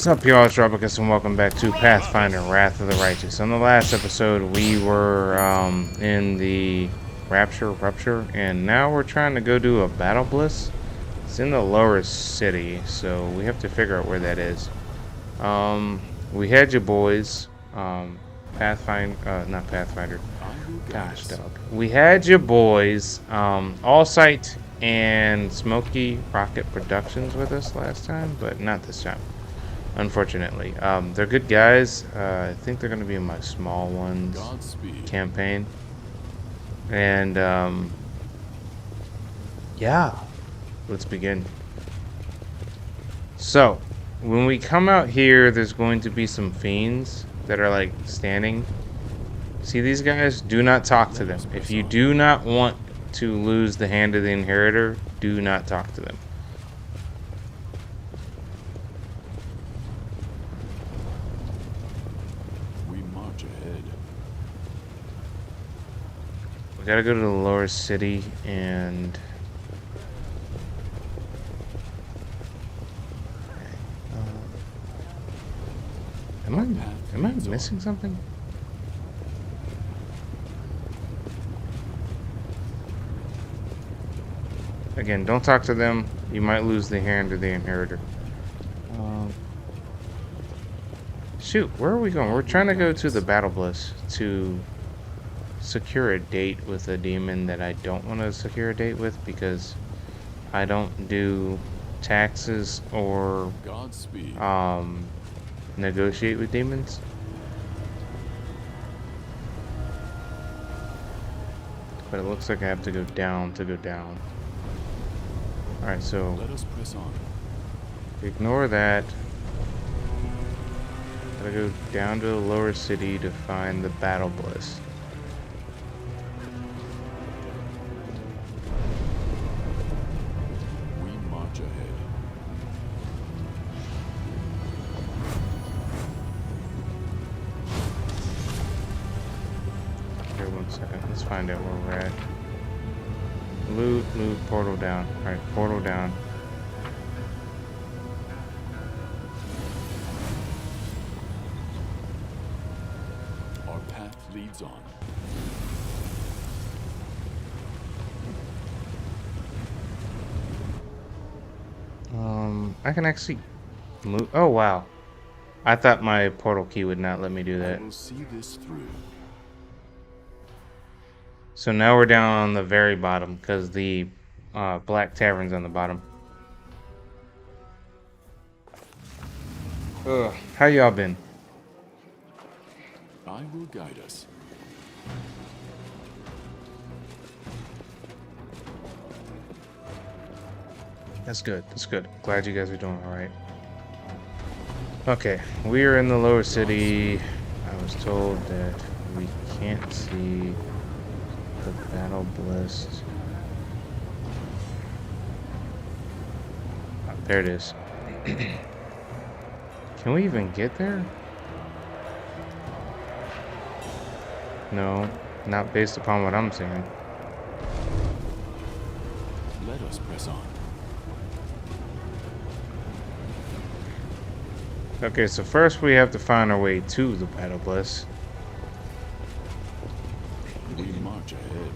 What's up, y'all? It's Robacus, and welcome back to Pathfinder Wrath of the Righteous. On the last episode, we were in the Rupture, and now we're trying to go do a Battle Bliss. It's in the lower city, so we have to figure out where that is. We had you boys, Pathfinder, not Pathfinder. Gosh, dog. We had you boys, Allsight and Smoky Rocket Productions with us last time, but not this time. Unfortunately, they're good guys. I think they're going to be in my small ones campaign, and yeah, let's begin. So, when we come out here, there's going to be some fiends that are like standing. See these guys? Do not talk to them. If you do not want to lose the hand of the inheritor, do not talk to them. We gotta go to the lower city and am I missing something? Again, don't talk to them. You might lose the hand of the inheritor. Shoot, where are we going? We're trying to go to the Battle Bliss to secure a date with a demon that I don't want to secure a date with because I don't do taxes or negotiate with demons. But it looks like I have to go down to go down. Alright, so let us press on. Ignore that. Gotta go down to the lower city to find the Battle Bliss. Let's find out where we're at. Loot, portal down. Alright, portal down. Our path leads on. I can actually move. Oh, wow. I thought my portal key would not let me do that. I will see this through. So now we're down on the very bottom because the Black Tavern's on the bottom. Ugh, how y'all been? I will guide us. That's good. That's good. Glad you guys are doing all right. Okay, we are in the lower city. I was told that we can't see the Battle Bliss. Oh, there it is. Can we even get there? No, not based upon what I'm seeing. Let us press on. Okay, so first we have to find our way to the Battle Bliss. We march ahead.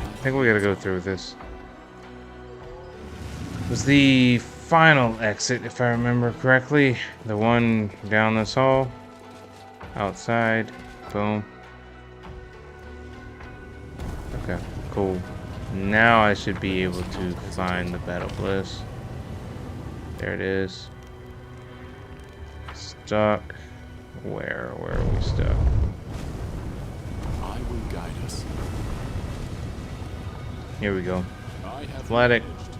I think we gotta go through this. It was the final exit, if I remember correctly. The one down this hall. Outside. Boom. Okay, cool. Now I should be able to find the Battle Bliss. There it is. Stuck. Where are we stuck? I will guide us. Here we go. I have Athletic. managed.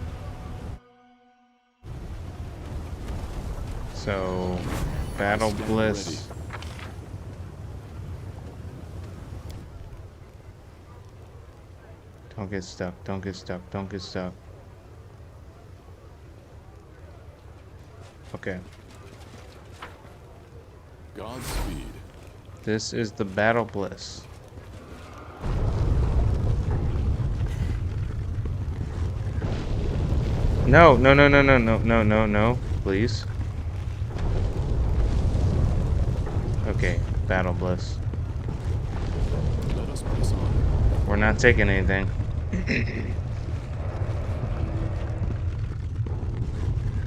So, Battle Bliss. Ready. Don't get stuck, don't get stuck, don't get stuck. Okay. Godspeed. This is the Battle Bliss. No, no, no, no, no, no, no, no, no. Please. Okay, Battle Bliss. Let us press on. We're not taking anything.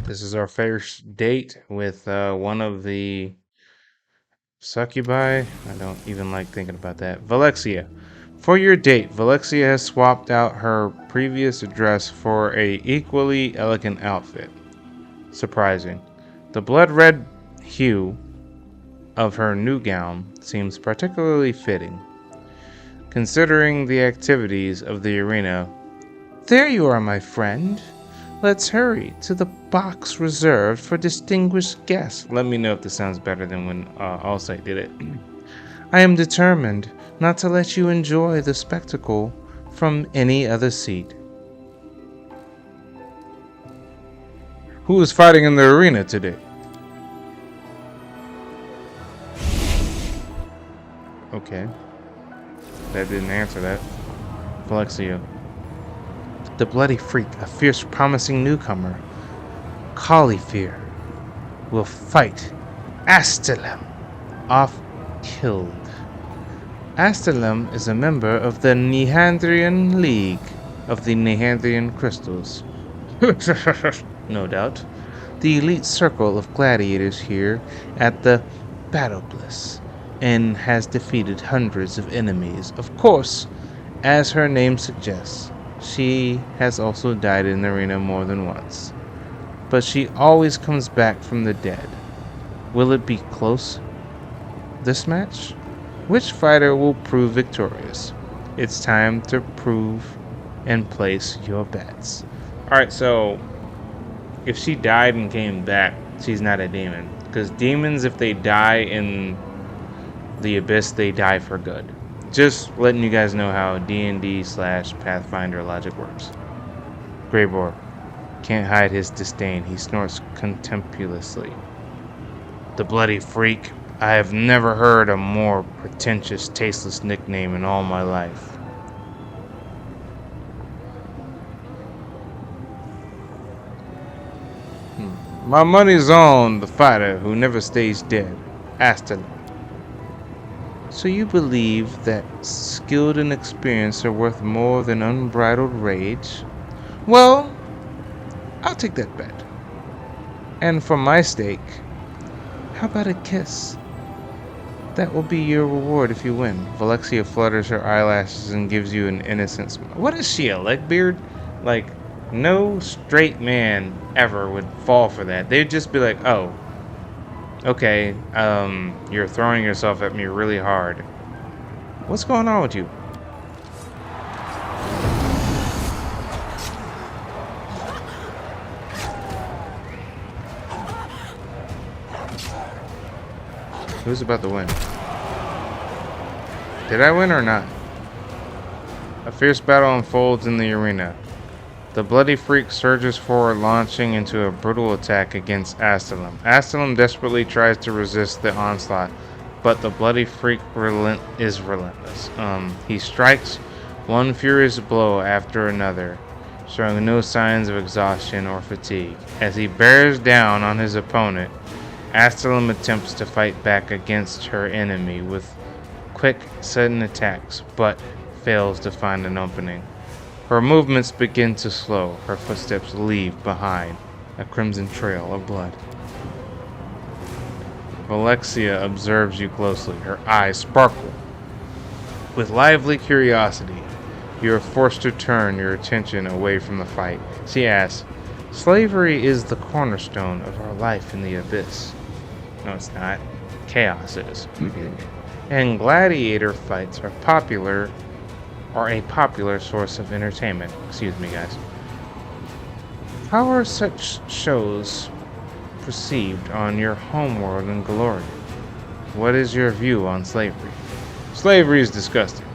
This is our first date with one of the succubi. I don't even like thinking about that. Valexia. For your date, Valexia has swapped out her previous dress for a equally elegant outfit. Surprising. The blood red hue of her new gown seems particularly fitting, considering the activities of the arena. There you are, my friend. Let's hurry to the box reserved for distinguished guests. Let me know if this sounds better than when Allsight did it. I am determined not to let you enjoy the spectacle from any other seat. Who is fighting in the arena today? Okay. That didn't answer that. Flexio. The bloody freak, a fierce promising newcomer, Caulifear, will fight Astalem off killed. Astalem is a member of the Nehandrian League of the Nehandrian Crystals. No doubt. The elite circle of gladiators here at the Battle Bliss, and has defeated hundreds of enemies. Of course, as her name suggests, she has also died in the arena more than once. But she always comes back from the dead. Will it be close, this match? Which fighter will prove victorious? It's time to prove and place your bets. Alright, so if she died and came back, she's not a demon. Because demons, if they die in the abyss, they die for good. Just letting you guys know how D&D/Pathfinder logic works. Greybor can't hide his disdain. He snorts contemptuously. The bloody freak. I have never heard a more pretentious, tasteless nickname in all my life. My money's on the fighter who never stays dead. Aston. So you believe that skilled and experience are worth more than unbridled rage? Well, I'll take that bet. And for my stake, how about a kiss? That will be your reward if you win. Valexia flutters her eyelashes and gives you an innocent smile. What is she, a legbeard? Like, no straight man ever would fall for that. They'd just be like, oh, okay, you're throwing yourself at me really hard. What's going on with you? Who's about to win? Did I win or not? A fierce battle unfolds in the arena. The bloody freak surges forward, launching into a brutal attack against Astalem. Astalem desperately tries to resist the onslaught, but the bloody freak is relentless. He strikes one furious blow after another, showing no signs of exhaustion or fatigue. As he bears down on his opponent, Astalem attempts to fight back against her enemy with quick, sudden attacks, but fails to find an opening. Her movements begin to slow. Her footsteps leave behind a crimson trail of blood. Valexia observes you closely. Her eyes sparkle with lively curiosity. You are forced to turn your attention away from the fight. She asks, "Slavery is the cornerstone of our life in the abyss." No, it's not. Chaos is. And gladiator fights are a popular source of entertainment. Excuse me, guys. How are such shows perceived on your homeworld in Gloria? What is your view on slavery? Slavery is disgusting.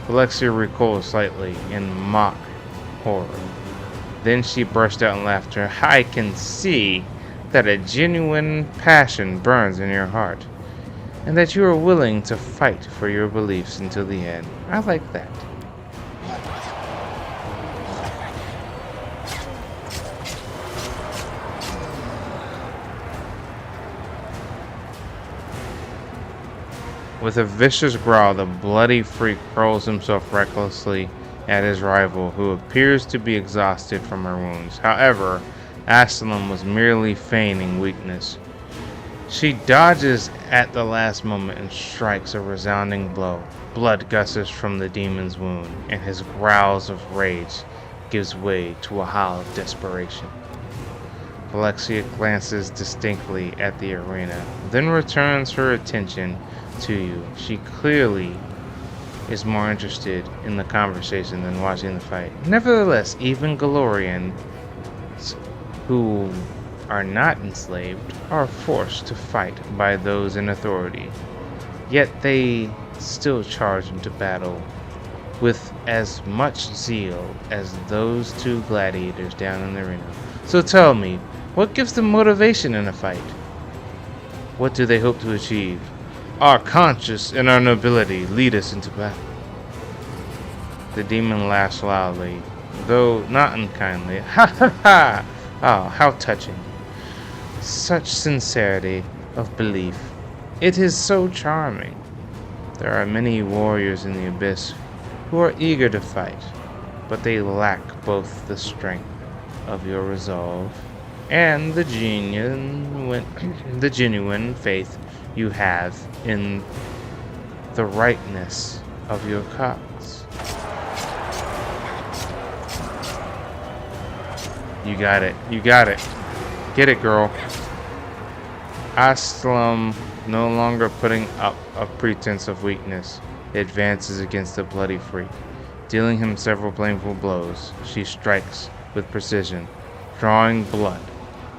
Alexia recoils slightly in mock horror. Then she burst out in laughter. I can see that a genuine passion burns in your heart, and that you are willing to fight for your beliefs until the end. I like that. With a vicious growl, the bloody freak hurls himself recklessly at his rival, who appears to be exhausted from her wounds. However, Astalum was merely feigning weakness. She dodges at the last moment and strikes a resounding blow. Blood gushes from the demon's wound, and his growls of rage gives way to a howl of desperation. Alexia glances distinctly at the arena, then returns her attention to you. She clearly is more interested in the conversation than watching the fight. Nevertheless, even Galorians who are not enslaved are forced to fight by those in authority. Yet they still charge into battle with as much zeal as those two gladiators down in the arena. So tell me, what gives them motivation in a fight? What do they hope to achieve? Our conscience and our nobility lead us into battle. The demon laughs loudly, though not unkindly. Ha ha ha! Oh, how touching. Such sincerity of belief. It is so charming. There are many warriors in the abyss who are eager to fight, but they lack both the strength of your resolve and the genuine faith you have in the rightness of your cause. You got it. You got it. Get it, girl. Aslam, no longer putting up a pretense of weakness, advances against the bloody freak. Dealing him several painful blows, she strikes with precision, drawing blood,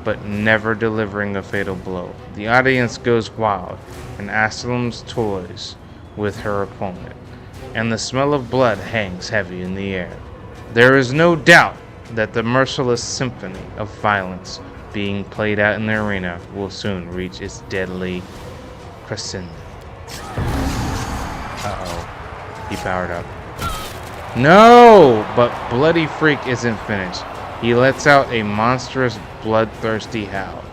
but never delivering a fatal blow. The audience goes wild, and Aslam's toys with her opponent, and the smell of blood hangs heavy in the air. There is no doubt that the merciless symphony of violence being played out in the arena will soon reach its deadly crescendo. Uh-oh. He powered up. No! But Bloody Freak isn't finished. He lets out a monstrous, bloodthirsty howl.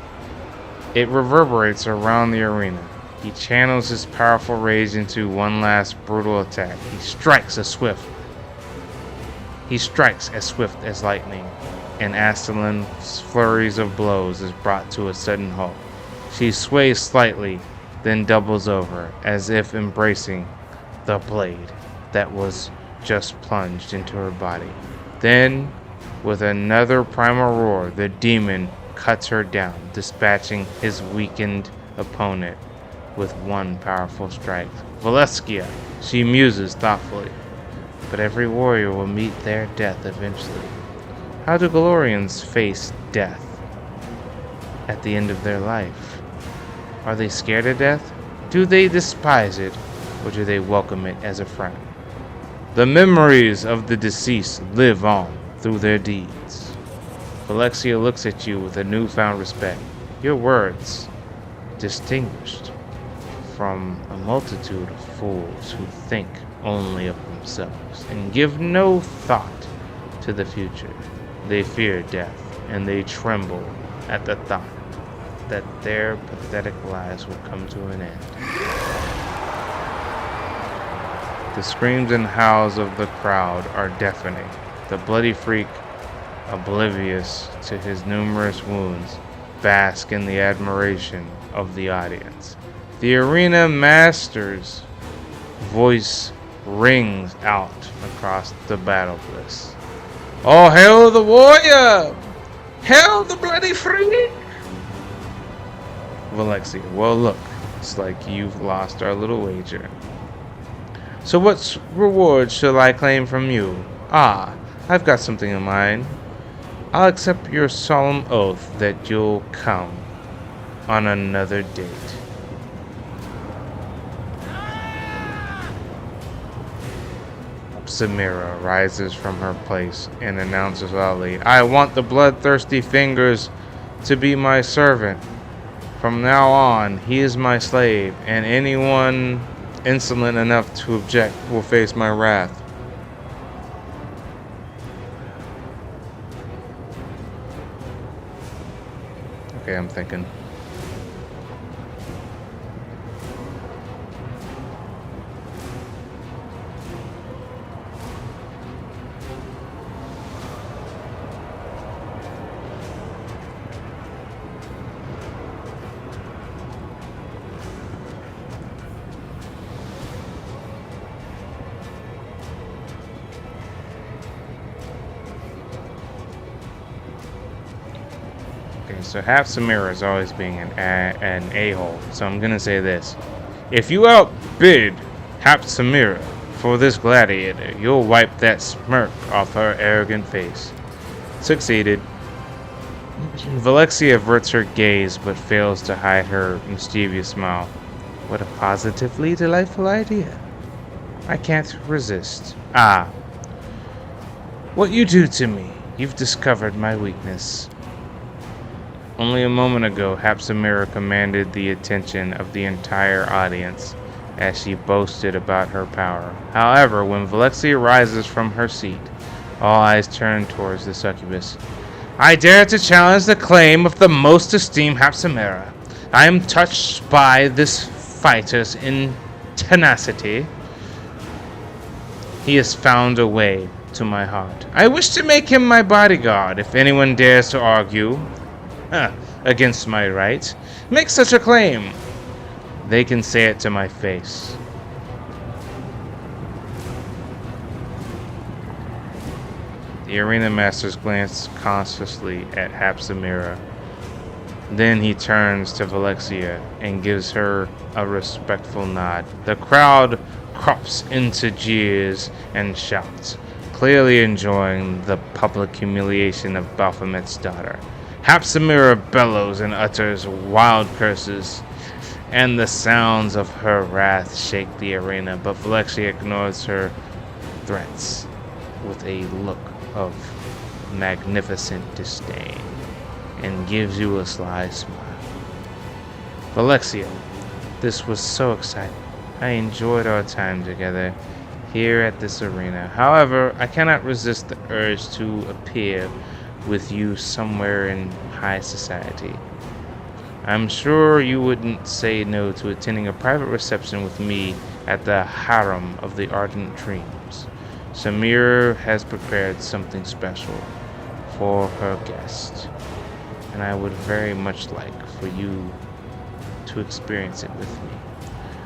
It reverberates around the arena. He channels his powerful rage into one last brutal attack. He strikes as swift as lightning, and Astalin's flurries of blows is brought to a sudden halt. She sways slightly, then doubles over, as if embracing the blade that was just plunged into her body. Then, with another primal roar, the demon cuts her down, dispatching his weakened opponent with one powerful strike. Valeskia, she muses thoughtfully. But every warrior will meet their death eventually. How do Galorians face death at the end of their life? Are they scared of death? Do they despise it, or do they welcome it as a friend? The memories of the deceased live on through their deeds. Alexia looks at you with a newfound respect. Your words, distinguished from a multitude of fools who think only of themselves and give no thought to the future. They fear death, and they tremble at the thought that their pathetic lives will come to an end. The screams and howls of the crowd are deafening. The bloody freak, oblivious to his numerous wounds, basks in the admiration of the audience. The arena master's voice rings out across the battle bliss. Oh, hail the warrior! Hail the bloody freak! Valexia, well look, it's like you've lost our little wager. So what reward shall I claim from you? Ah, I've got something in mind. I'll accept your solemn oath that you'll come on another date. Samira rises from her place and announces loudly, I want the bloodthirsty fingers to be my servant. From now on, he is my slave, and anyone insolent enough to object will face my wrath. Okay, I'm thinking. So half Samira is always being an a-hole. So I'm gonna say this. If you outbid half Samira for this gladiator, you'll wipe that smirk off her arrogant face. Succeeded. Valexia averts her gaze but fails to hide her mischievous smile. What a positively delightful idea. I can't resist. Ah. What you do to me. You've discovered my weakness. Only a moment ago, Hapsamira commanded the attention of the entire audience as she boasted about her power. However, when Valexia rises from her seat, all eyes turn towards the succubus. I dare to challenge the claim of the most esteemed Hapsamira. I am touched by this fighter's tenacity. He has found a way to my heart. I wish to make him my bodyguard. If anyone dares to argue against my right, make such a claim. They can say it to my face. The arena master's glance consciously at Hapsamira. Then he turns to Valexia and gives her a respectful nod. The crowd erupts into jeers and shouts, clearly enjoying the public humiliation of Baphomet's daughter. Hapsamira bellows and utters wild curses, and the sounds of her wrath shake the arena, but Valexia ignores her threats with a look of magnificent disdain and gives you a sly smile. Valexia, this was so exciting. I enjoyed our time together here at this arena. However, I cannot resist the urge to appear with you somewhere in high society. I'm sure you wouldn't say no to attending a private reception with me at the harem of the Ardent Dreams. Samir has prepared something special for her guest, and I would very much like for you to experience it with me.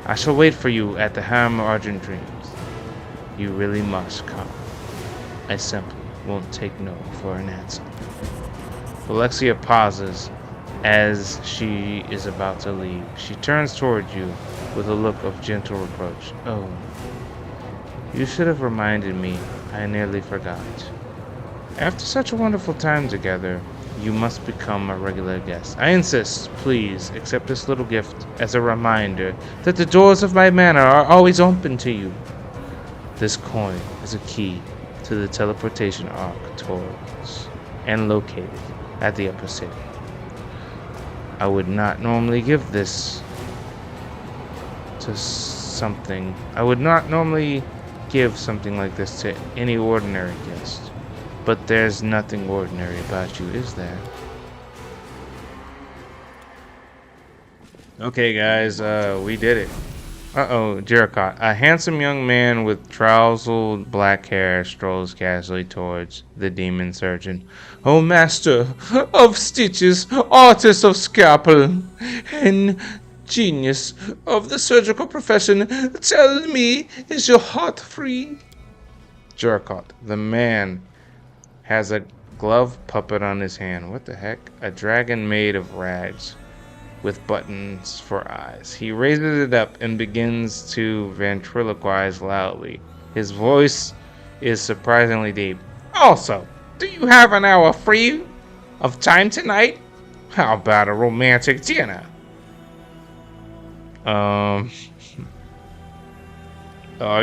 I shall wait for you at the harem of Ardent Dreams. You really must come. I simply won't take no for an answer. Valexia pauses as she is about to leave. She turns toward you with a look of gentle reproach. Oh, you should have reminded me. I nearly forgot. After such a wonderful time together, you must become a regular guest. I insist, please accept this little gift as a reminder that the doors of my manor are always open to you. This coin is a key to the teleportation arc towards and located at the upper city. I would not normally give this to something. I would not normally give something like this to any ordinary guest. But there's nothing ordinary about you, is there? Okay, guys, we did it. Uh-oh, Jericho. A handsome young man with tousled black hair strolls casually towards the demon surgeon. Oh, master of stitches, artist of scalpel, and genius of the surgical profession, tell me, is your heart free? Jericho. The man has a glove puppet on his hand. What the heck? A dragon made of rags with buttons for eyes. He raises it up and begins to ventriloquize loudly. His voice is surprisingly deep. Also, do you have an hour free of time tonight? How about a romantic dinner? Are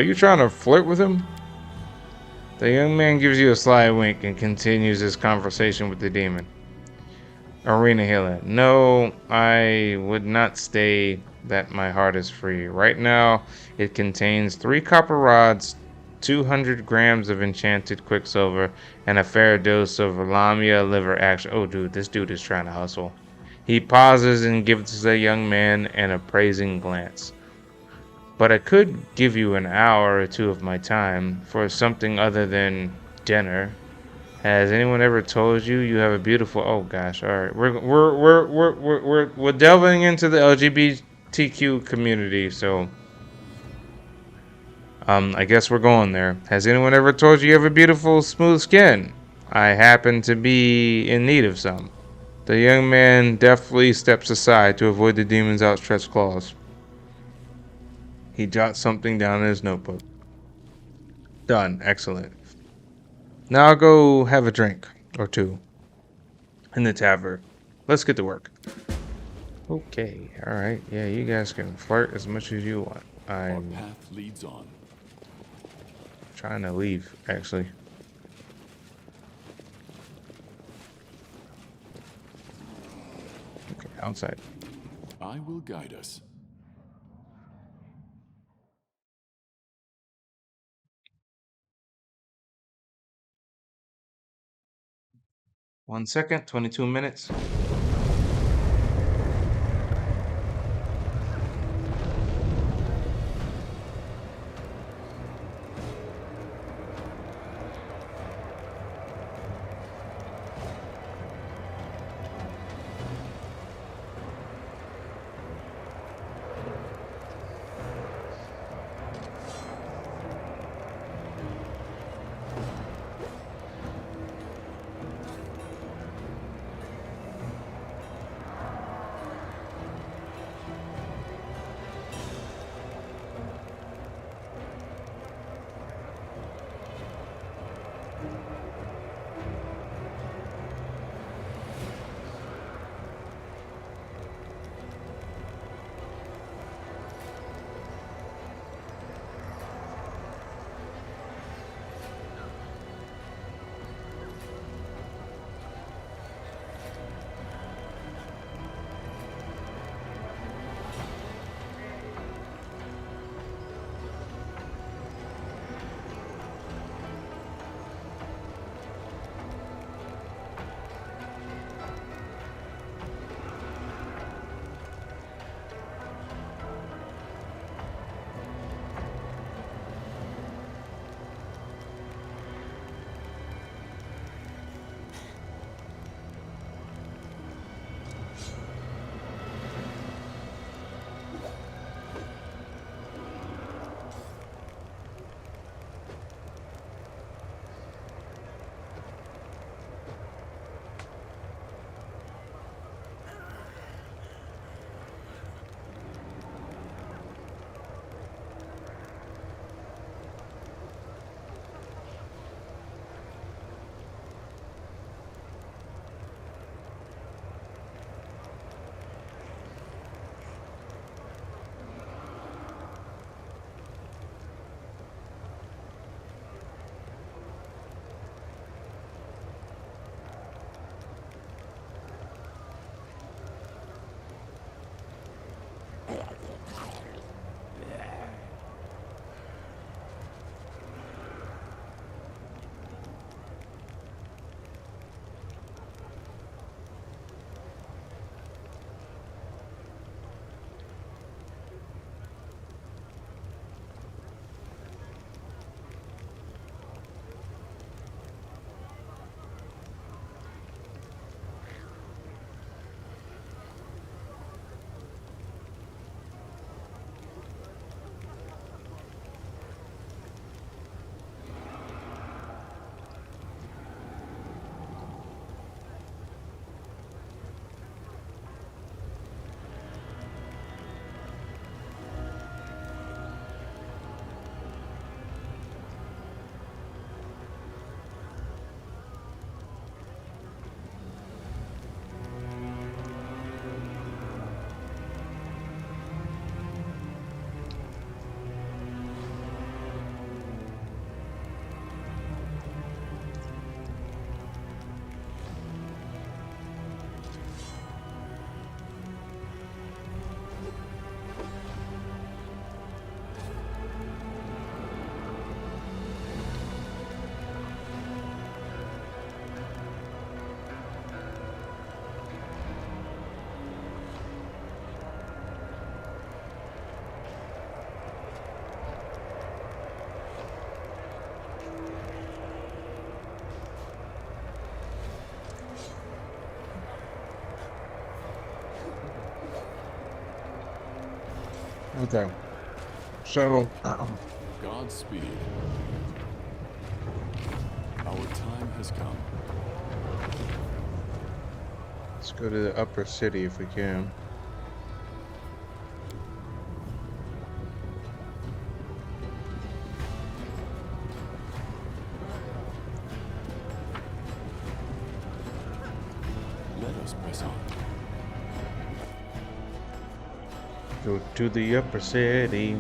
you trying to flirt with him? The young man gives you a sly wink and continues his conversation with the demon. Arena Healer. No, I would not say that my heart is free. Right now, it contains 3 copper rods, 200 grams of enchanted quicksilver, and a fair dose of Lamia liver action. Oh, dude, this dude is trying to hustle. He pauses and gives the young man an appraising glance. But I could give you an hour or 2 of my time for something other than dinner. Has anyone ever told you you have a beautiful? Oh gosh! All right, we're delving into the LGBTQ community, so I guess we're going there. Has anyone ever told you you have a beautiful, smooth skin? I happen to be in need of some. The young man deftly steps aside to avoid the demon's outstretched claws. He jots something down in his notebook. Done. Excellent. Now I'll go have a drink or two in the tavern. Let's get to work. Okay. All right. Yeah, you guys can flirt as much as you want. Our I'm path leads on. trying to leave, actually. Okay, outside. I will guide us. One second, 22 minutes. Okay. So, Godspeed. Our time has come. Let's go to the upper city if we can. Let us press on. Go to the upper city.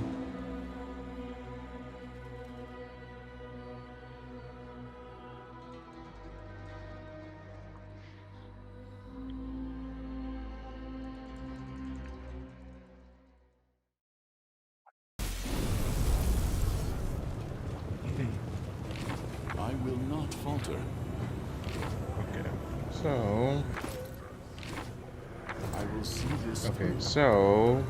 I will not falter. Okay, so... I will see this Okay, through. so...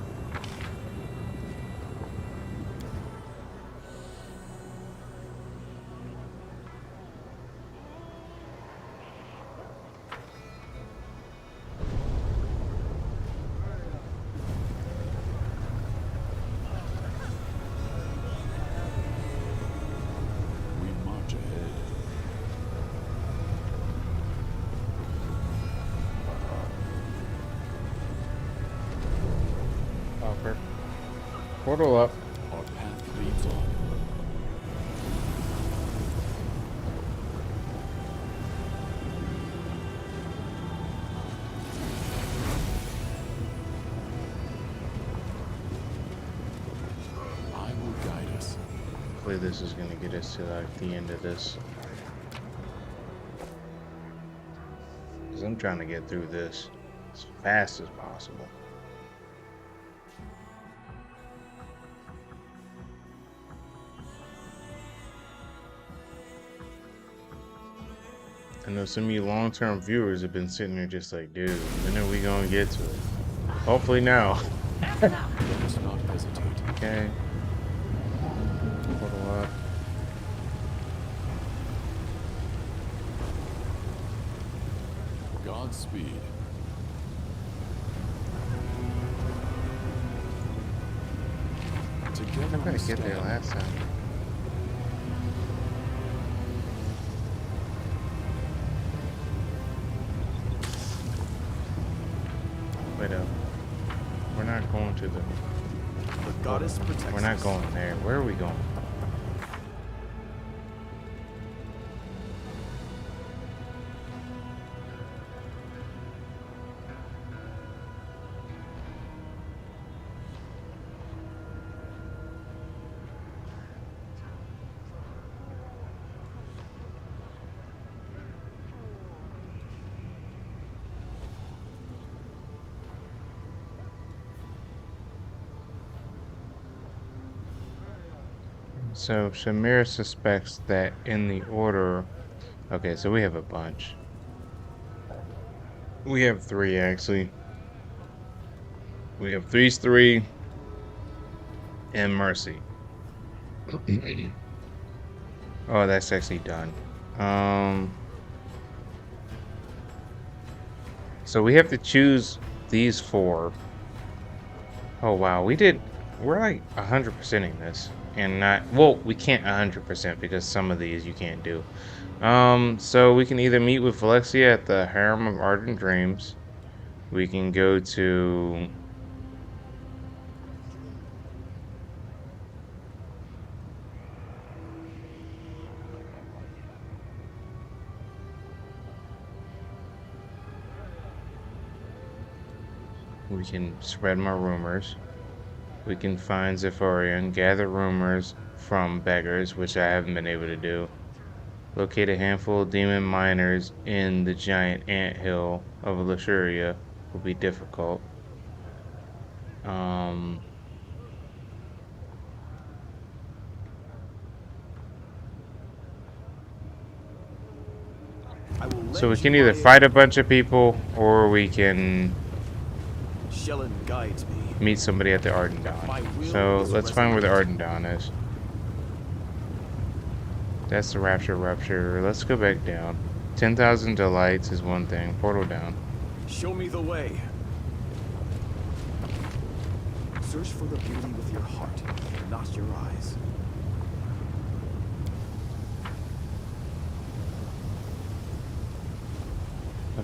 We march ahead. Upper. Portal up. Our path leads on. I will guide us. Hopefully this is gonna get us to like the end of this. Because I'm trying to get through this as fast as possible. I know some of you long-term viewers have been sitting there just like, dude, when are we gonna get to it? Hopefully now. Let us not hesitate. Okay. Portal up. Godspeed. Together I'm we gonna get there stand. last time. Wait up. We're not going to the... The goddess protects We're not us. going there. Where are we going? So Shamir suspects that in the order... Okay, so we have a bunch. We have 3 actually. We have Three's 3 and Mercy. Oh, that's actually done. So we have to choose these 4. Oh wow, we're like 100%ing this. And not, well, we can't 100% because some of these you can't do. So we can either meet with Alexia at the Harem of Ardent Dreams. We can go to... We can spread more rumors. We can find Zephyrian, gather rumors from beggars, which I haven't been able to do. Locate a handful of demon miners in the giant anthill of Lashuria will be difficult. So we can either fight a bunch of people, or we can Shellen guides me. meet somebody at the Ardent Dawn. So let's find where the Ardent Dawn is. That's the Rapture Rupture. Let's go back down. 10,000 delights is one thing. Portal down. Show me the way. Search for the beauty with your heart, not your eyes.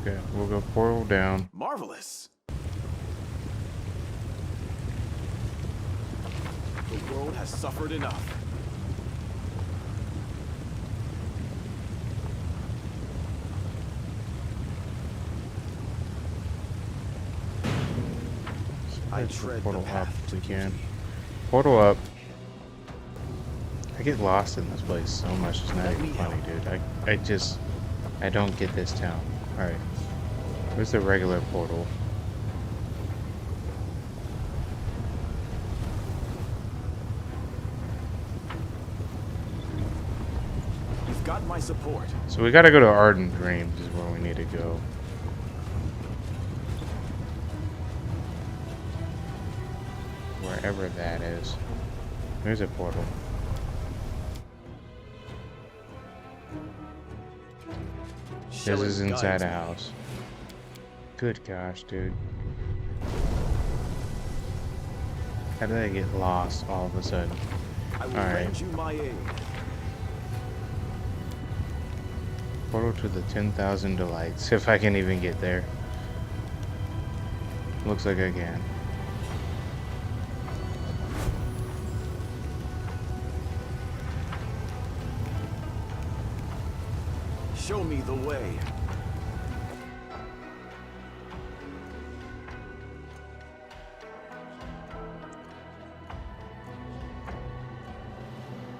Okay, we'll go portal down. Marvelous. The world has suffered enough. I tread the Portal up path if to we can. beauty. Portal up. I get lost in this place so much. It's not Let even me funny, help. dude. I don't get this town. All right, where's the regular portal? You've got my support. So we gotta go to Ardent Dreams is where we need to go. Wherever that is. There's a portal. This is inside a house. Good gosh, dude. How did I get lost all of a sudden? I will Alright. lend you my aid. Portal to the 10,000 Delights, if I can even get there. Looks like I can. Show me the way.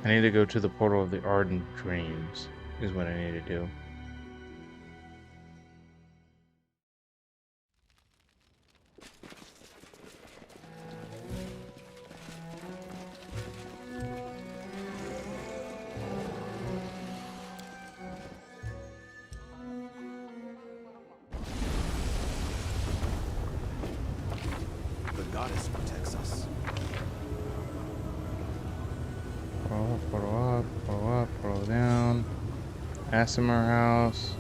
I need to go to the portal of the Ardent Dreams, is what I need to do. The goddess protects us. Portal down. Asimer House.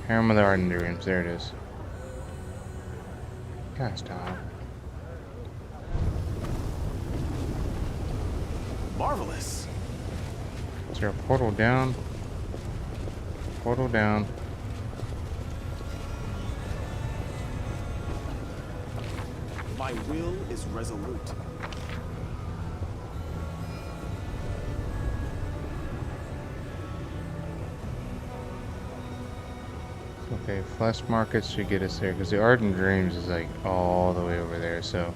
Harem of the Ardent Dreams, there it is. Gosh, stop. Marvelous. Is there a portal down? Portal down. My will is resolute. Okay, Flesh Markets should get us there, because the Ardent Dreams is like all the way over there, so.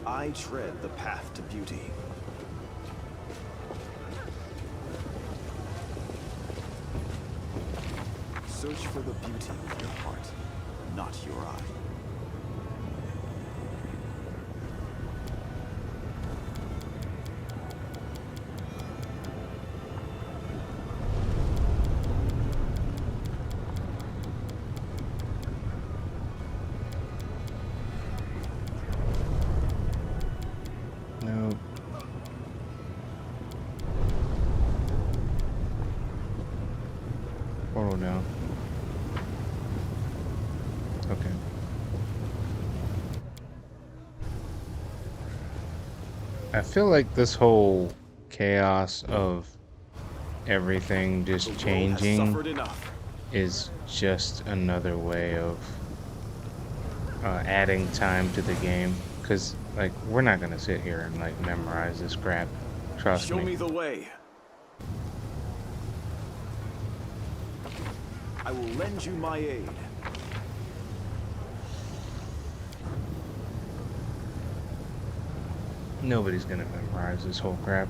I tread the path to beauty. Search for the beauty with your heart, not your eye. No. Portal down. Okay. I feel like this whole chaos of everything The just world has changing suffered enough. is just another way of adding time to the game. Because, like, we're not gonna sit here and, like, memorize this crap. Trust Show me. me the way. I will lend you my aid. Nobody's gonna memorize this whole crap.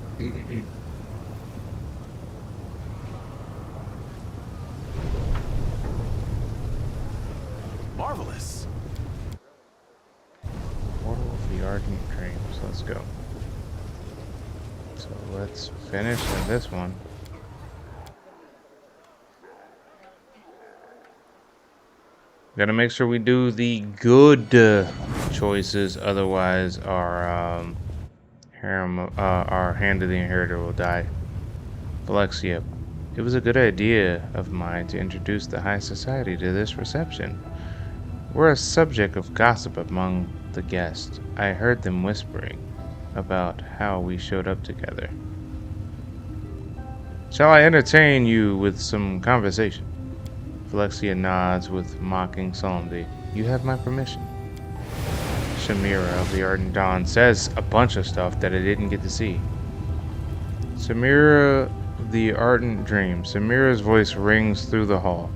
Marvelous. Portal of the Ardent Dreams. Let's go. So let's finish in this one. Gotta make sure we do the good choices, otherwise our harem, our Hand of the Inheritor will die. Alexia, It was a good idea of mine to introduce the high society to this reception. We're a subject of gossip among the guests. I heard them whispering about how we showed up together. Shall I entertain you with some conversation? Phylexia nods with mocking solemnity. You have my permission. Shamira of the Ardent Dawn says a bunch of stuff that I didn't get to see. Samira of the Ardent Dream. Samira's voice rings through the hall.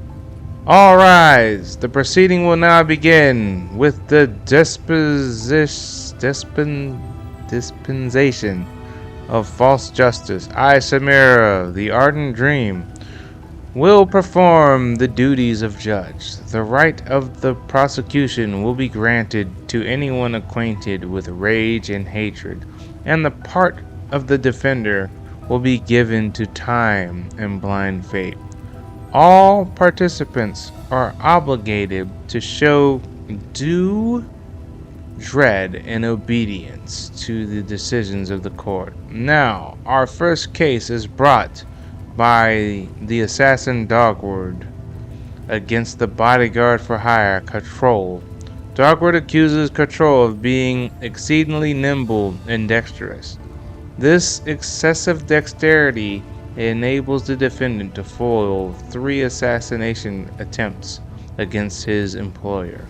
All rise! The proceeding will now begin with the dispensation of false justice. I, Samira, the Ardent Dream, will perform the duties of judge. The right of the prosecution will be granted to anyone acquainted with rage and hatred, and the part of the defender will be given to time and blind fate. All participants are obligated to show due dread and obedience to the decisions of the court. Now, our first case is brought by the assassin Dogward against the bodyguard for hire, Control. Dogward accuses Control of being exceedingly nimble and dexterous. This excessive dexterity enables the defendant to foil 3 assassination attempts against his employer,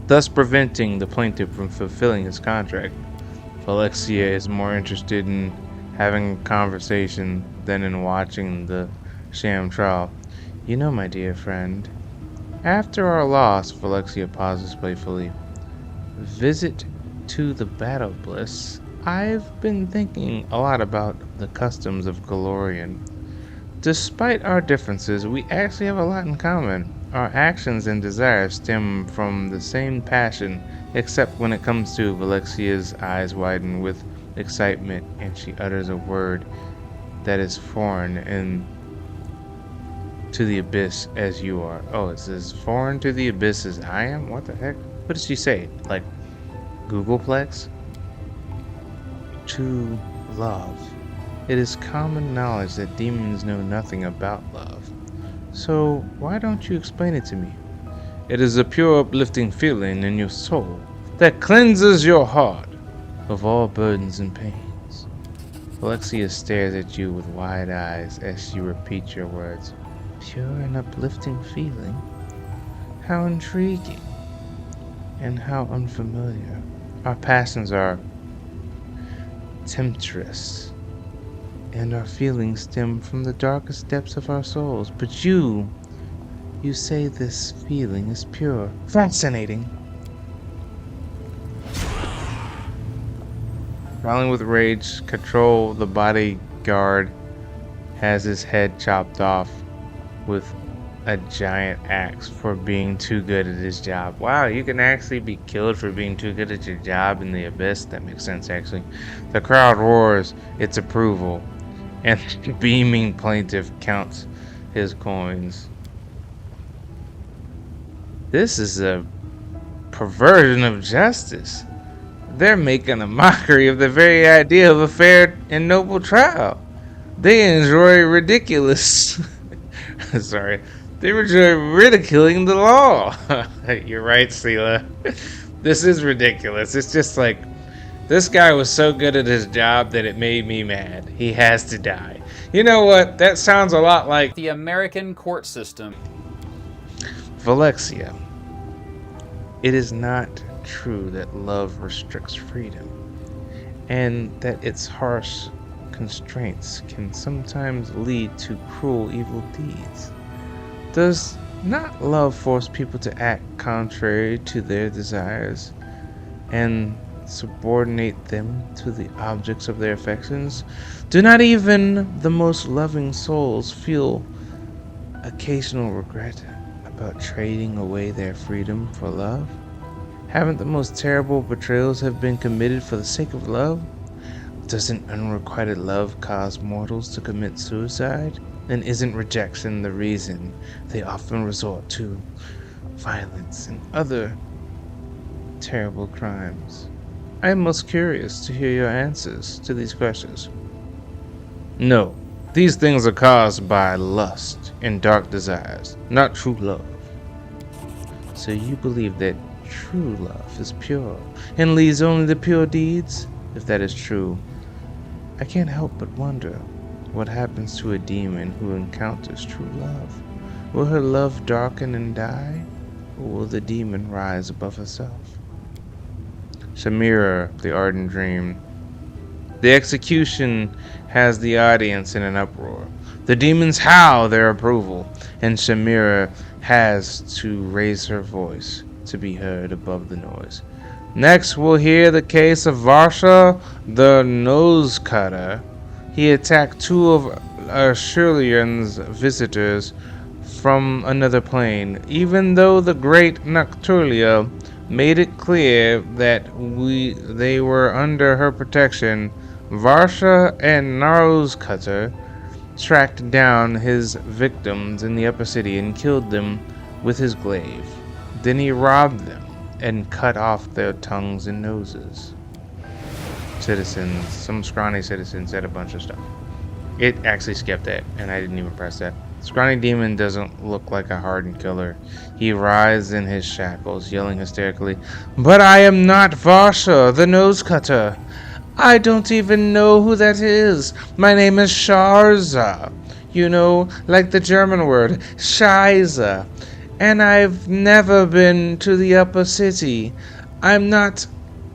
thus preventing the plaintiff from fulfilling his contract. Phylexia is more interested in having a conversation than in watching the sham trial. You know, my dear friend, after our loss, Phylexia pauses playfully, visit to the Battle Bliss, I've been thinking a lot about the customs of Galorian. Despite our differences, we actually have a lot in common. Our actions and desires stem from the same passion, except when it comes to Phylexia's eyes widen with excitement, and she utters a word that is foreign and to the abyss as you are. Oh, it's as foreign to the abyss as I am? What the heck? What did she say? Like Googleplex? To love. It is common knowledge that demons know nothing about love. So why don't you explain it to me? It is a pure uplifting feeling in your soul that cleanses your heart of all burdens and pains. Phylexia stares at you with wide eyes as she repeats your words. Pure and uplifting feeling? How intriguing and how unfamiliar. Our passions are temptress, and our feelings stem from the darkest depths of our souls. But you say this feeling is pure. Fascinating. Growling with rage, Control, the bodyguard, has his head chopped off with a giant axe for being too good at his job. Wow, you can actually be killed for being too good at your job in the abyss. That makes sense, actually. The crowd roars its approval, and the beaming plaintiff counts his coins. This is a perversion of justice. They're making a mockery of the very idea of a fair and noble trial. They enjoy ridiculous. Sorry. They were ridiculing the law. You're right, Sela. This is ridiculous. It's just like, this guy was so good at his job that it made me mad. He has to die. You know what? That sounds a lot like the American court system. Phylexia. It is not true that love restricts freedom, and that its harsh constraints can sometimes lead to cruel evil deeds. Does not love force people to act contrary to their desires and subordinate them to the objects of their affections? Do not even the most loving souls feel occasional regret about trading away their freedom for love? Haven't the most terrible betrayals have been committed for the sake of love? Doesn't unrequited love cause mortals to commit suicide? And isn't rejection the reason they often resort to violence and other terrible crimes? I am most curious to hear your answers to these questions. No, These things are caused by lust and dark desires, not true love. So you believe that true love is pure and leads only to pure deeds? If that is true, I can't help but wonder what happens to a demon who encounters true love. Will her love darken and die, or will the demon rise above herself? Shamira, the ardent dream. The execution has the audience in an uproar. The demons howl their approval, and Shamira has to raise her voice to be heard above the noise. Next, we'll hear the case of Varsha the Nose Cutter. He attacked two of Shirley's visitors from another plane. Even though the great Noctulia made it clear that they were under her protection, Varsha and Nose Cutter tracked down his victims in the upper city and killed them with his glaive. Then he robbed them and cut off their tongues and noses. Citizens, some scrawny citizens said a bunch of stuff. It actually skipped that, and I didn't even press that. Scrawny Demon doesn't look like a hardened killer. He writhes in his shackles, yelling hysterically, "But I am not Varsha, the Nose Cutter. I don't even know who that is. My name is Sharza. You know, like the German word, Scheiße. And I've never been to the upper city. I'm not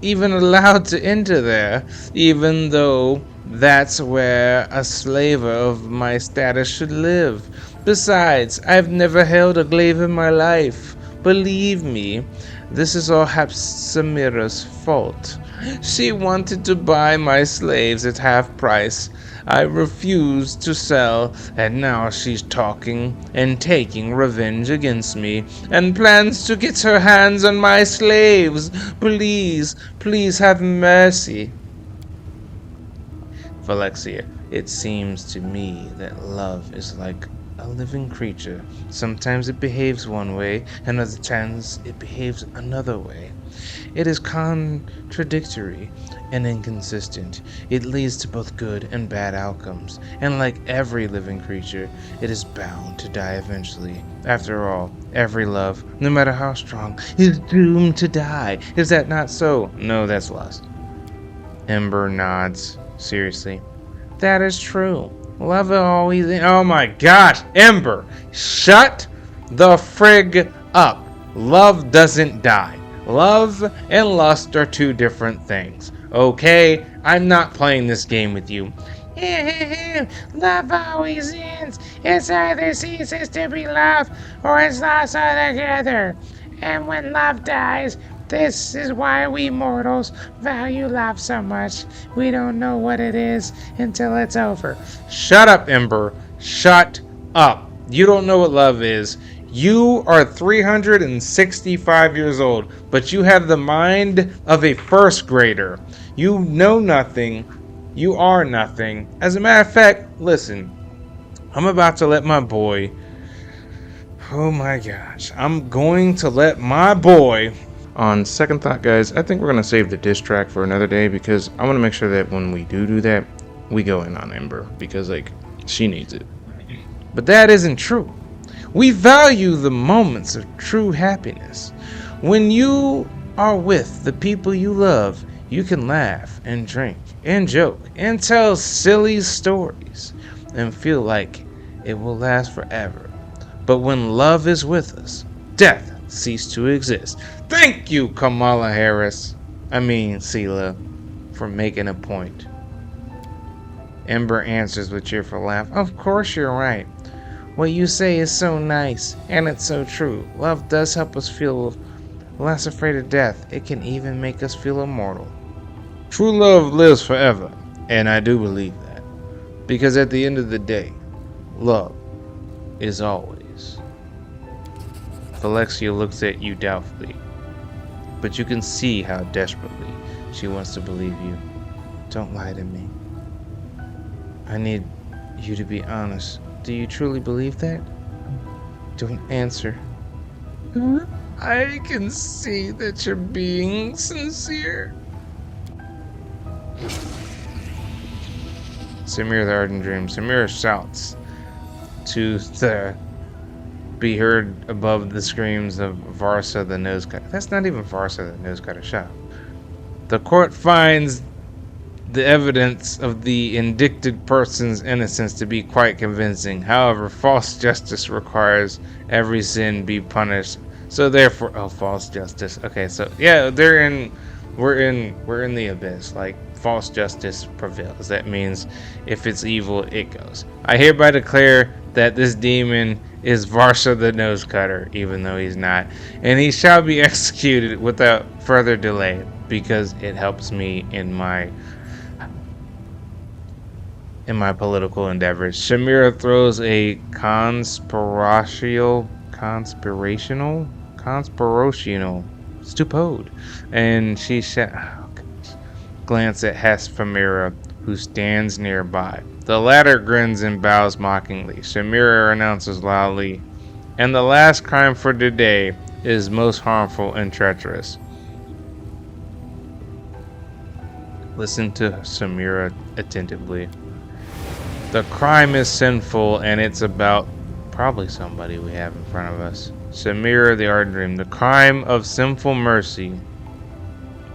even allowed to enter there, even though that's where a slaver of my status should live. Besides, I've never held a glaive in my life. Believe me, this is all Hapsamira's fault. She wanted to buy my slaves at half price. I refused to sell, and now she's talking and taking revenge against me, and plans to get her hands on my slaves. Please, please have mercy." Phylexia, it seems to me that love is like a living creature. Sometimes it behaves one way, and other times it behaves another way. It is contradictory and inconsistent. It leads to both good and bad outcomes, and like every living creature, it is bound to die eventually. After all, every love, no matter how strong, is doomed to die. Is that not so? No, that's lust. Ember nods. Seriously. That is true. Love always... Oh my gosh, Ember! Shut the frig up. Love doesn't die. Love and lust are two different things. Okay? I'm not playing this game with you. Love always ends. It's either ceases to be love or it's lost altogether. And when love dies, this is why we mortals value love so much. We don't know what it is until it's over. Shut up, Ember. Shut up. You don't know what love is. You are 365 years old, but you have the mind of a first grader. You know nothing. You are nothing. As a matter of fact, listen. I'm about to let my boy... Oh my gosh. I'm going to let my boy... On second thought, guys, I think we're going to save the diss track for another day, because I want to make sure that when we do that, we go in on Ember, because, like, she needs it. But that isn't true. We value the moments of true happiness. When you are with the people you love, you can laugh and drink and joke and tell silly stories and feel like it will last forever. But when love is with us, death cease to exist. Thank you, Kamala Harris. Sela, for making a point. Ember answers with cheerful laugh. Of course you're right. What you say is so nice, and it's so true. Love does help us feel less afraid of death. It can even make us feel immortal. True love lives forever, and I do believe that. Because at the end of the day, love is always. Phylexia looks at you doubtfully, but you can see how desperately she wants to believe you. Don't lie to me. I need you to be honest. Do you truly believe that? Don't answer. I can see that you're being sincere. Samira the Ardent Dream. Samira shouts to be heard above the screams of Varsa the Nose Cutter. That's not even Varsa the Nose Cutter. Shut up. The court finds the evidence of the indicted person's innocence to be quite convincing. However, false justice requires every sin be punished. So therefore, false justice. Okay, so yeah, we're in the abyss. Like, false justice prevails. That means if it's evil, it goes. I hereby declare that this demon is Varsha the Nose Cutter, even though he's not, and he shall be executed without further delay, because it helps me in my political endeavors. Shamira throws a conspirational stupode, and she glance at Hesfamira, who stands nearby. The latter grins and bows mockingly. Shamira announces loudly, "And the last crime for today is most harmful and treacherous." Listen to Samira attentively. The crime is sinful, and it's about probably somebody we have in front of us. Samira the Ardent Dream. The crime of sinful mercy,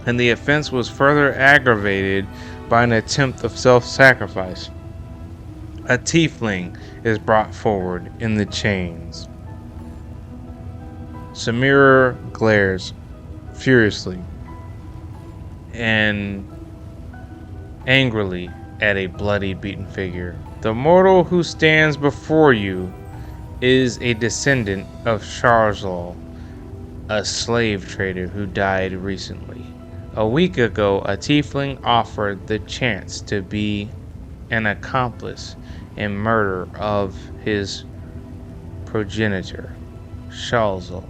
and the offense was further aggravated by an attempt of self-sacrifice. A tiefling is brought forward in the chains. Samira glares furiously and angrily at a bloody, beaten figure. The mortal who stands before you is a descendant of Sharzal, a slave trader who died recently. A week ago, a tiefling offered the chance to be an accomplice in murder of his progenitor, Sharzal,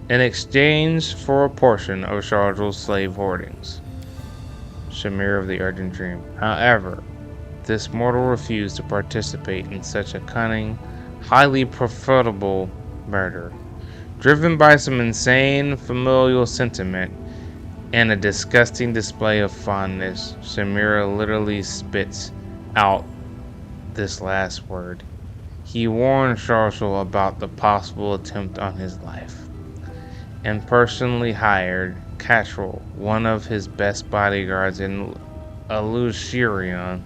in exchange for a portion of Sharzal's slave hoardings. Shamir of the Ardent Dream. However, this mortal refused to participate in such a cunning, highly profitable murder. Driven by some insane familial sentiment and a disgusting display of fondness, Shamira literally spits out this last word. He warned Sharzal about the possible attempt on his life, and personally hired Catrol, one of his best bodyguards in Alushirion,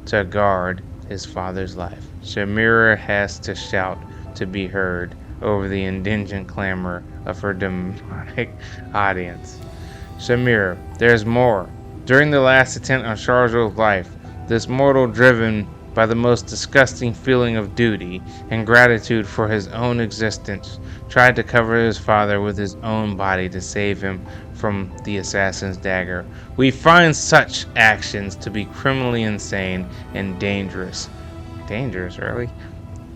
to guard his father's life. Shamira has to shout to be heard over the indigent clamor of her demonic audience. Shamira, there's more. During the last attempt on Sharzal's life, this mortal, driven by the most disgusting feeling of duty and gratitude for his own existence, tried to cover his father with his own body to save him from the assassin's dagger. We find such actions to be criminally insane and dangerous. Dangerous, really?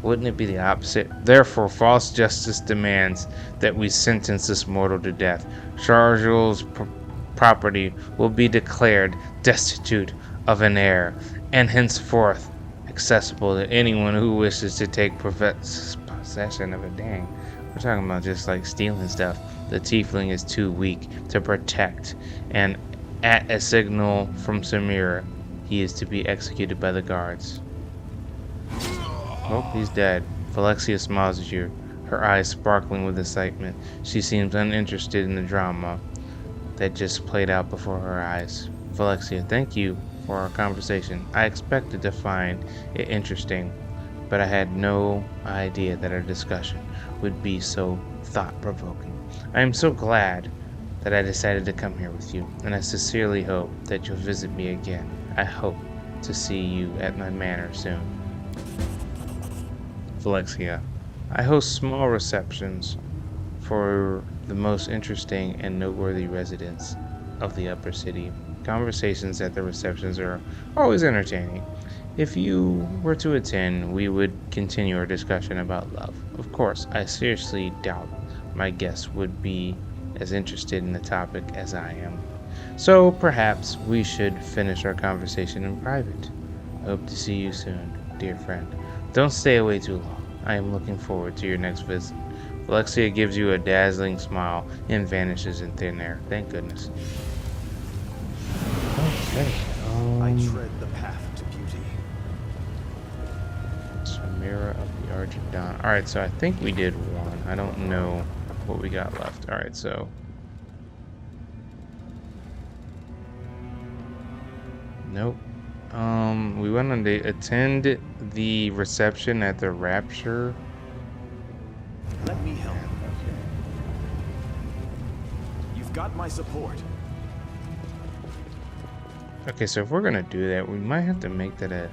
Wouldn't it be the opposite? Therefore, false justice demands that we sentence this mortal to death. Sharzal's property will be declared destitute of an heir, and henceforth accessible to anyone who wishes to take possession of it. Dang, we're talking about just like stealing stuff. The tiefling is too weak to protect, and at a signal from Samira, he is to be executed by the guards. Oh, he's dead. Phylexia smiles at you, her eyes sparkling with excitement. She seems uninterested in the drama that just played out before her eyes. Phylexia, thank you for our conversation. I expected to find it interesting, but I had no idea that our discussion would be so thought-provoking. I am so glad that I decided to come here with you, and I sincerely hope that you'll visit me again. I hope to see you at my manor soon. Phylexia, I host small receptions for the most interesting and noteworthy residents of the upper city. Conversations at the receptions are always entertaining. If you were to attend, we would continue our discussion about love. Of course, I seriously doubt my guests would be as interested in the topic as I am. So perhaps we should finish our conversation in private. I hope to see you soon, dear friend. Don't stay away too long. I am looking forward to your next visit. Phylexia gives you a dazzling smile and vanishes in thin air. Thank goodness. Okay. I tread the path to beauty. Mirror of the Argent Dawn. Alright, so I think we did one. I don't know what we got left. Alright, so. Nope. We went on to attend the reception at the Rapture. Let me help. You've got my support. Okay, so if we're gonna do that, we might have to make that a...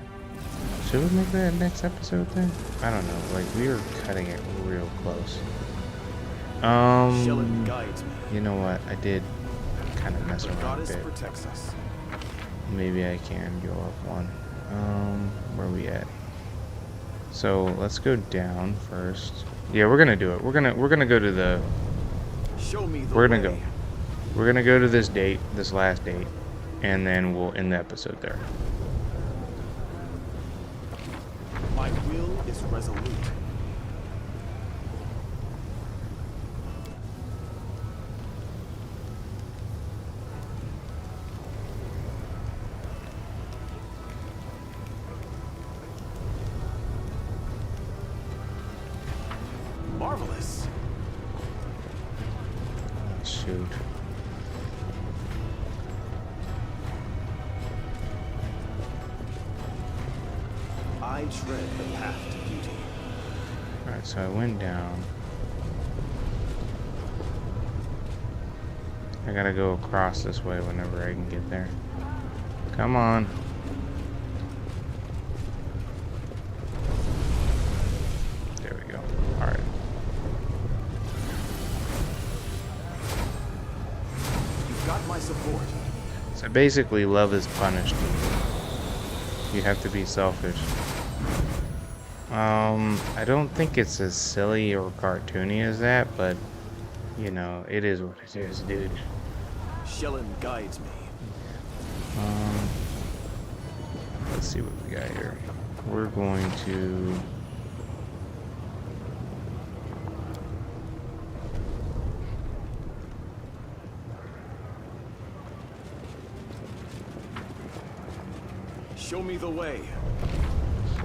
Should we make that a next episode then? I don't know. Like, we are cutting it real close. Shellen guides me. You know what? I did kind of mess The around a goddess bit. protects us. Maybe I can go up one. Where are we at? So let's go down first. Yeah, we're gonna do it. We're gonna go to the. Show me the We're gonna way. go. We're gonna go to this date, this last date, and then we'll end the episode there. My will is resolute. Marvelous. Oh, shoot. I tread the path to beauty. Alright, so I went down. I gotta go across this way whenever I can get there. Come on. There we go. Alright. You've got my support. So basically, love is punished. You have to be selfish. I don't think it's as silly or cartoony as that, but, you know, it is what it is, dude. Shellen guides me. Let's see what we got here. We're going to... Show me the way.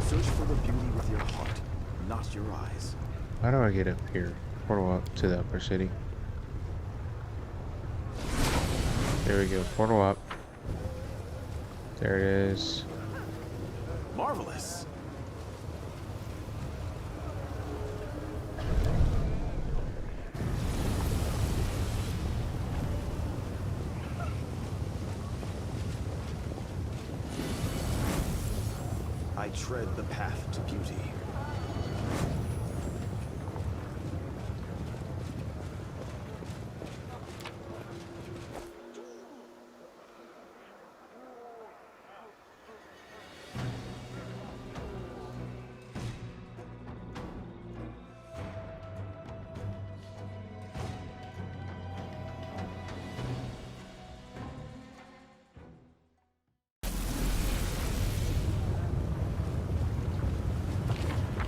Search for the beauty with your heart, not your eyes. How do I get up here? Portal up to the upper city. There we go. Portal up. There it is. Marvelous. I tread the path to beauty.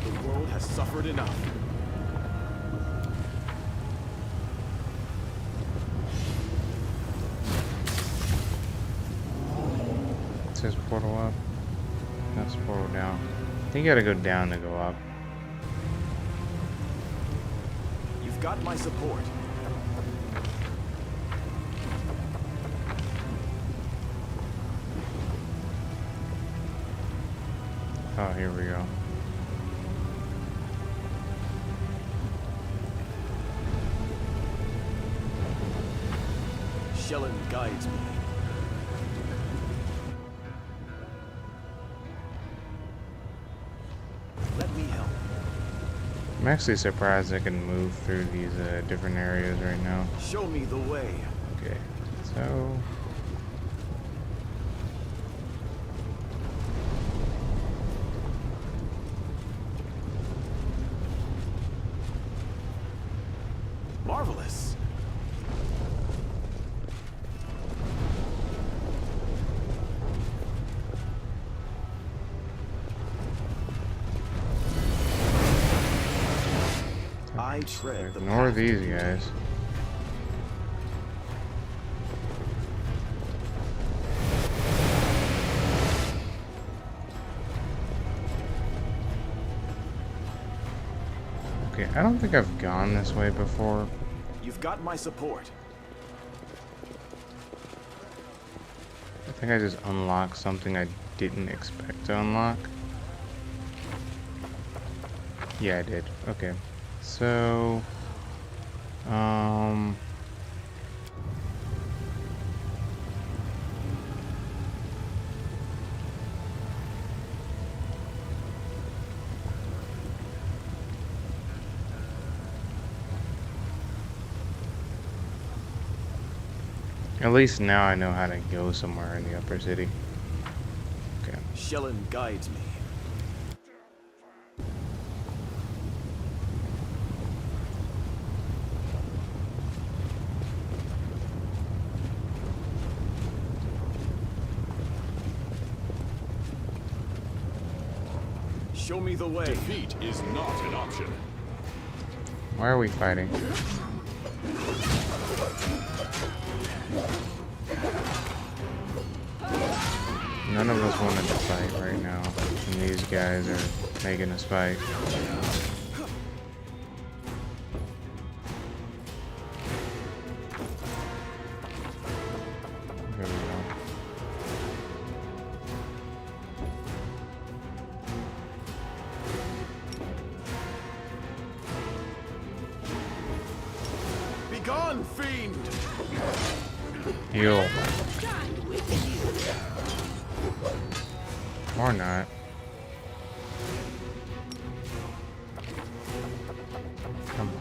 The world has suffered enough. It says portal up. That's portal down. I think you gotta go down to go up. You've got my support. Oh, here we go. Shellen guides me. Let me help. I'm actually surprised I can move through these different areas right now. Show me the way. Okay, so... Marvelous. I tread the Ignore path to these beauty. guys. Okay, I don't think I've gone this way before. You've got my support. I think I just unlocked something I didn't expect to unlock. Yeah, I did. Okay. So, at least now I know how to go somewhere in the upper city. Okay. Shellen guides me. Show me the way. Defeat is not an option. Why are we fighting? None of us wanted to fight right now, and these guys are making us fight. Here we go. Begone, fiend! Heal. Or not. Come on.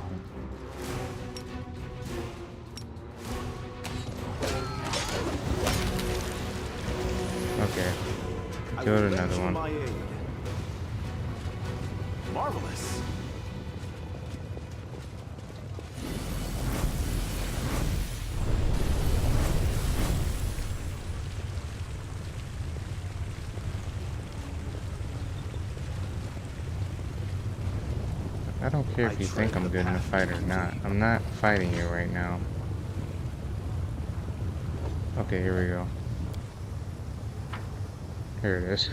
Okay. I Killed will lend another you one. my aid. Marvelous. I don't care if you think I'm good in a fight or not. I'm not fighting you right now. Okay, here we go. Here it is.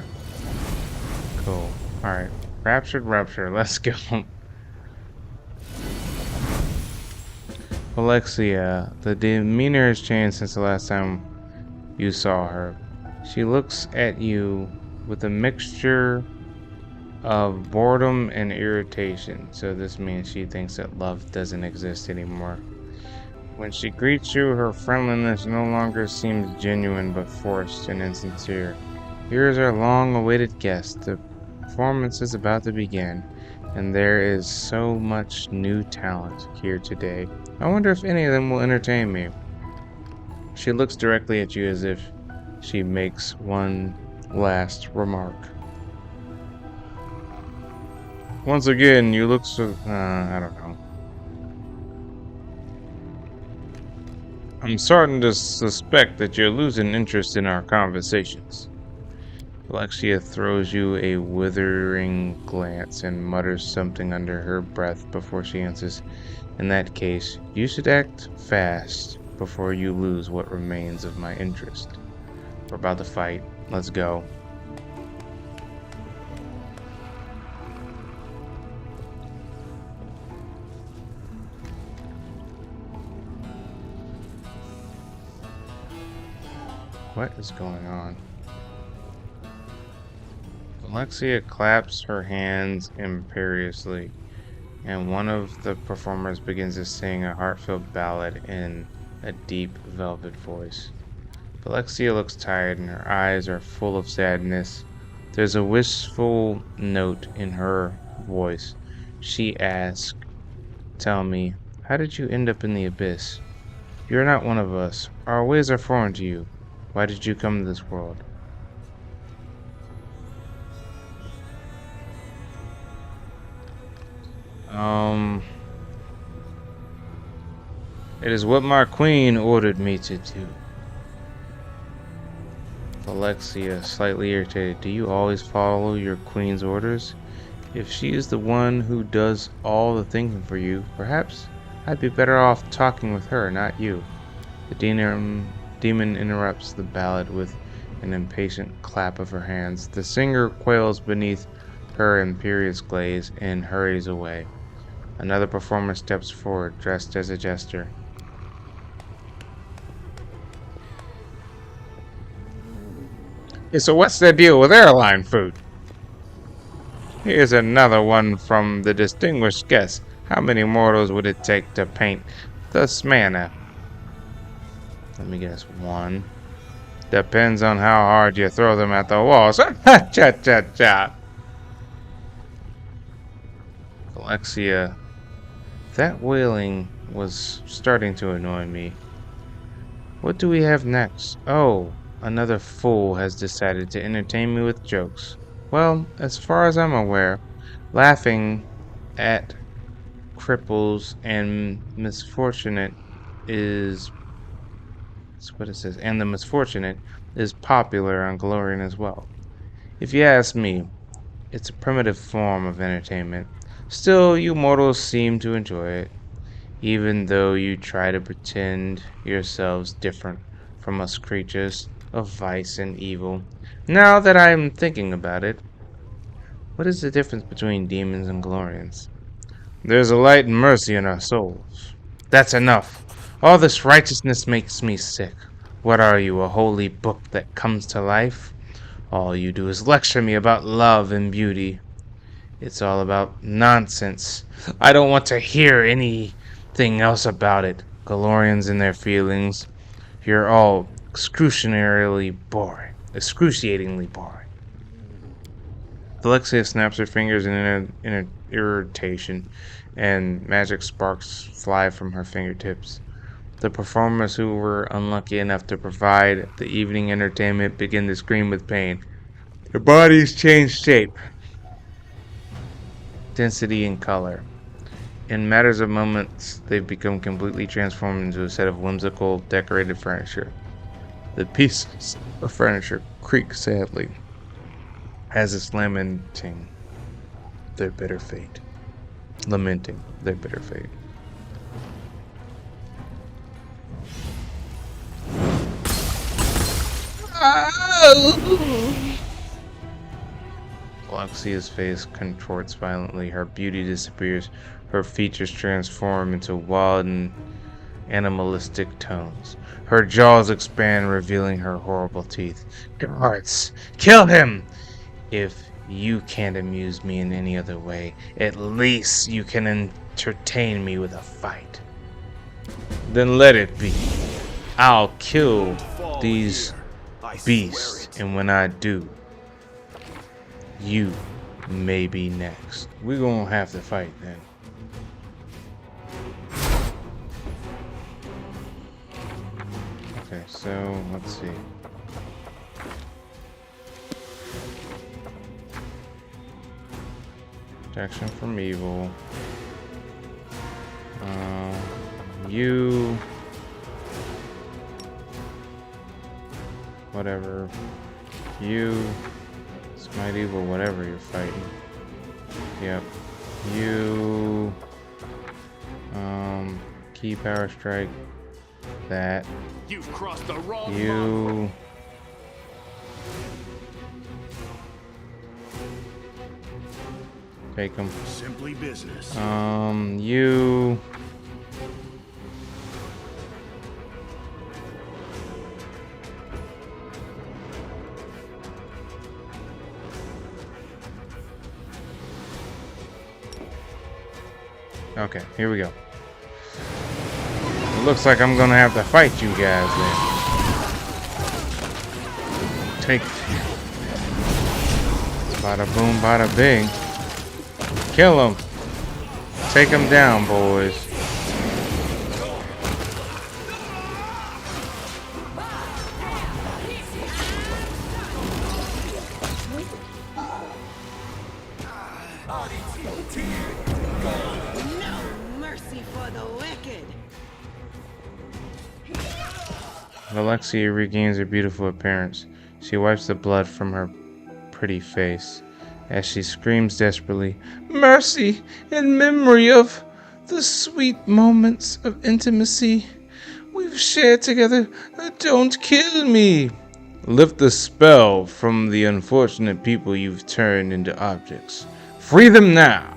Cool. Alright. Raptured Rupture. Let's go. Alexia, the demeanor has changed since the last time you saw her. She looks at you with a mixture of boredom and irritation. So this means she thinks that love doesn't exist anymore. When she greets you, her friendliness no longer seems genuine but forced and insincere. Here is our long-awaited guest. The performance is about to begin, and there is so much new talent here today. I wonder if any of them will entertain me. She looks directly at you as if she makes one last remark. Once again, you look so... I don't know. I'm starting to suspect that you're losing interest in our conversations. Alexia throws you a withering glance and mutters something under her breath before she answers. In that case, you should act fast before you lose what remains of my interest. We're about to fight. Let's go. What is going on? Alexia claps her hands imperiously, and one of the performers begins to sing a heartfelt ballad in a deep velvet voice. Alexia looks tired and her eyes are full of sadness. There's a wistful note in her voice. She asks, "Tell me, how did you end up in the abyss? You're not one of us. Our ways are foreign to you. Why did you come to this world?" It is what my queen ordered me to do. Alexia, slightly irritated. Do you always follow your queen's orders? If she is the one who does all the thinking for you, perhaps I'd be better off talking with her, not you. The demon interrupts the ballad with an impatient clap of her hands. The singer quails beneath her imperious gaze and hurries away. Another performer steps forward, dressed as a jester. Yeah, so what's the deal with airline food? Here's another one from the distinguished guest. How many mortals would it take to paint this manner? Let me guess, one. Depends on how hard you throw them at the walls. Cha-cha-cha. Alexia, that wailing was starting to annoy me. What do we have next? Oh, another fool has decided to entertain me with jokes. Well, as far as I'm aware, laughing at cripples and misfortunate is what it says, and the misfortunate is popular on Galorian as well. If you ask me, it's a primitive form of entertainment. Still, you mortals seem to enjoy it, even though you try to pretend yourselves different from us creatures of vice and evil. Now that I'm thinking about it, what is the difference between demons and Galorians? There's a light and mercy in our souls. That's enough. All this righteousness makes me sick. What are you, a holy book that comes to life? All you do is lecture me about love and beauty. It's all about nonsense. I don't want to hear anything else about it. Galorians and their feelings. You're all excruciatingly boring. Excruciatingly boring. Alexia snaps her fingers in irritation, and magic sparks fly from her fingertips. The performers who were unlucky enough to provide the evening entertainment begin to scream with pain. Their bodies change shape, density, and color. In matters of moments, they've become completely transformed into a set of whimsical, decorated furniture. The pieces of furniture creak sadly as it's lamenting their bitter fate. Lamenting their bitter fate. Alexia's face contorts violently. Her beauty disappears. Her features transform into wild and animalistic tones. Her jaws expand, revealing her horrible teeth. Guards, kill him! If you can't amuse me in any other way, at least you can entertain me with a fight. Then let it be. I'll kill these beasts, and when I do, you may be next. We're gonna have to fight then. Okay, so let's see. Protection from evil. You. Whatever. You. Smite evil, whatever you're fighting. Yep. You. Key power strike. That. You've crossed the wrong You. Take them. Simply business. You. Okay, here we go. It looks like I'm gonna have to fight you guys then. Take. Bada boom, bada bing. Kill him. Take him down, boys. No mercy for the wicked. Alexia regains her beautiful appearance. She wipes the blood from her pretty face as she screams desperately, "Mercy in memory of the sweet moments of intimacy we've shared together. Don't kill me. Lift the spell from the unfortunate people you've turned into objects. Free them now."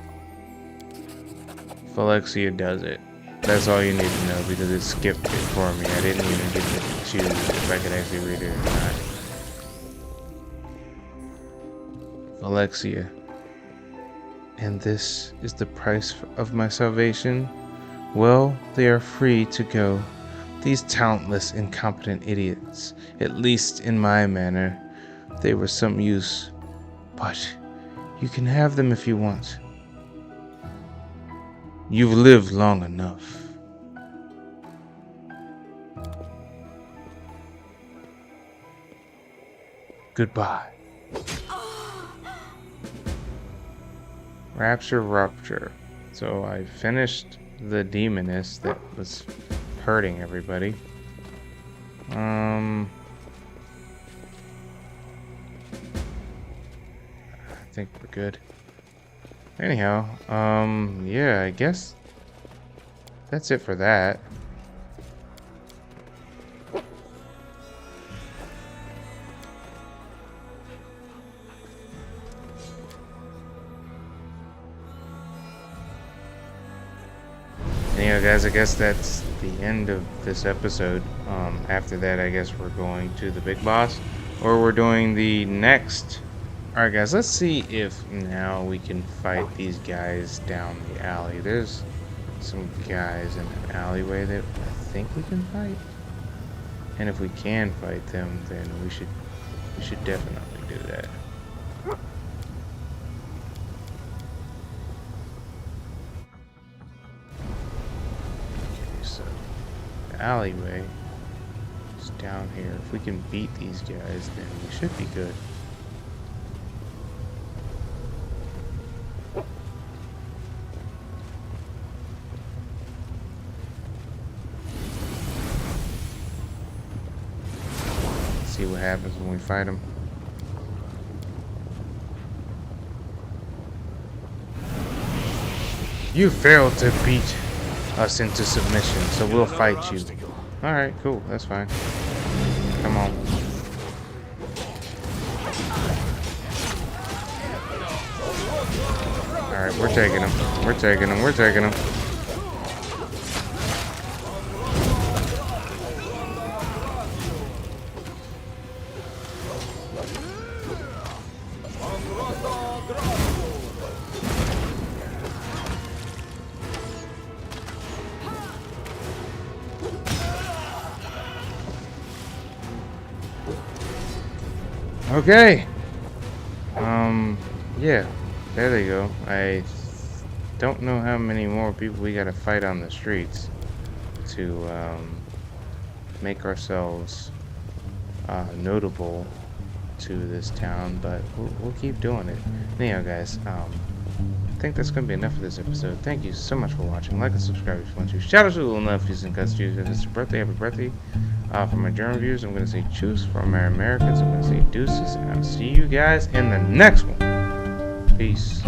Alexia does it. That's all you need to know because it skipped it for me. I didn't even get to choose if I could actually read it or not. Alexia. And this is the price of my salvation? Well, they are free to go. These talentless, incompetent idiots, at least in my manner, they were some use. But you can have them if you want. You've lived long enough. Goodbye. Rupture. So I finished the demoness that was hurting everybody. I think we're good. Anyhow, yeah, I guess that's it for that. Anyhow, guys, I guess that's the end of this episode. After that, I guess we're going to the big boss, or we're doing the next. Alright, guys, let's see if now we can fight these guys down the alley. There's some guys in an alleyway that I think we can fight. And if we can fight them, then we should definitely do that. Alleyway is down here. If we can beat these guys, then we should be good. Let's see what happens when we fight them. You failed to beat us into submission, so we'll fight you. Alright, cool, that's fine. Come on. Alright, we're taking him. We're taking him. We're taking him. Okay. Yeah, there they go. I don't know how many more people we gotta fight on the streets to make ourselves notable to this town, but we'll keep doing it. Anyhow, guys, I think that's gonna be enough for this episode. Thank you so much for watching. Like and subscribe if you want to. Shout out to the little nephews and cousins. If it's your birthday, happy birthday. For my German viewers, I'm going to say choose. For my Americans, I'm going to say deuces. And I'll see you guys in the next one. Peace.